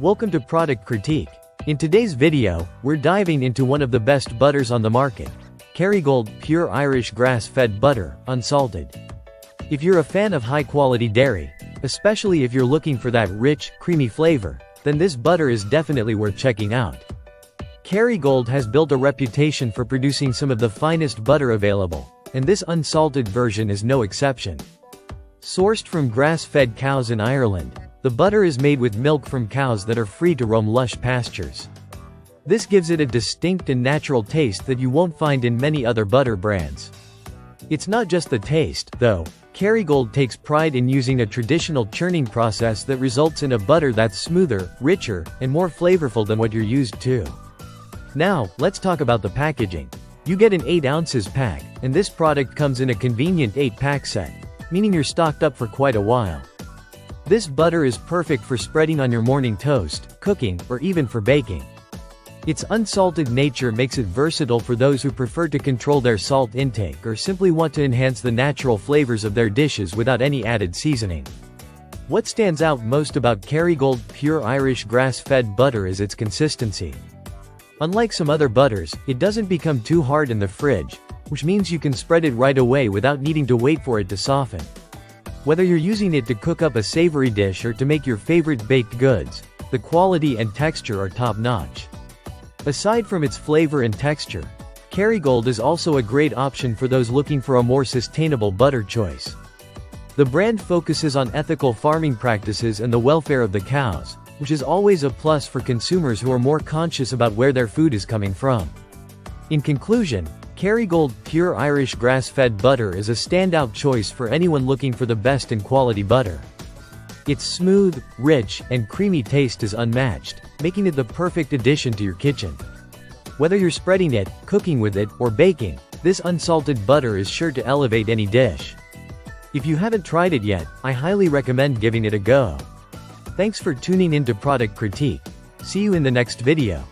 Welcome to Product Critique. In today's video, we're diving into one of the best butters on the market, Kerrygold Pure Irish Grass-Fed Butter, Unsalted. If you're a fan of high-quality dairy, especially if you're looking for that rich, creamy flavor, then this butter is definitely worth checking out. Kerrygold has built a reputation for producing some of the finest butter available, and this unsalted version is no exception. Sourced from grass-fed cows in Ireland, the butter is made with milk from cows that are free to roam lush pastures. This gives it a distinct and natural taste that you won't find in many other butter brands. It's not just the taste, though. Kerrygold takes pride in using a traditional churning process that results in a butter that's smoother, richer, and more flavorful than what you're used to. Now, let's talk about the packaging. You get an 8 ounces pack, and this product comes in a convenient 8-pack set, meaning you're stocked up for quite a while. This butter is perfect for spreading on your morning toast, cooking, or even for baking. Its unsalted nature makes it versatile for those who prefer to control their salt intake or simply want to enhance the natural flavors of their dishes without any added seasoning. What stands out most about Kerrygold Pure Irish Grass-Fed Butter is its consistency. Unlike some other butters, it doesn't become too hard in the fridge, which means you can spread it right away without needing to wait for it to soften. Whether you're using it to cook up a savory dish or to make your favorite baked goods, the quality and texture are top-notch. Aside from its flavor and texture, Kerrygold is also a great option for those looking for a more sustainable butter choice. The brand focuses on ethical farming practices and the welfare of the cows, which is always a plus for consumers who are more conscious about where their food is coming from. In conclusion, Kerrygold Pure Irish Grass-Fed Butter is a standout choice for anyone looking for the best in quality butter. Its smooth, rich, and creamy taste is unmatched, making it the perfect addition to your kitchen. Whether you're spreading it, cooking with it, or baking, this unsalted butter is sure to elevate any dish. If you haven't tried it yet, I highly recommend giving it a go. Thanks for tuning in to Product Critique. See you in the next video.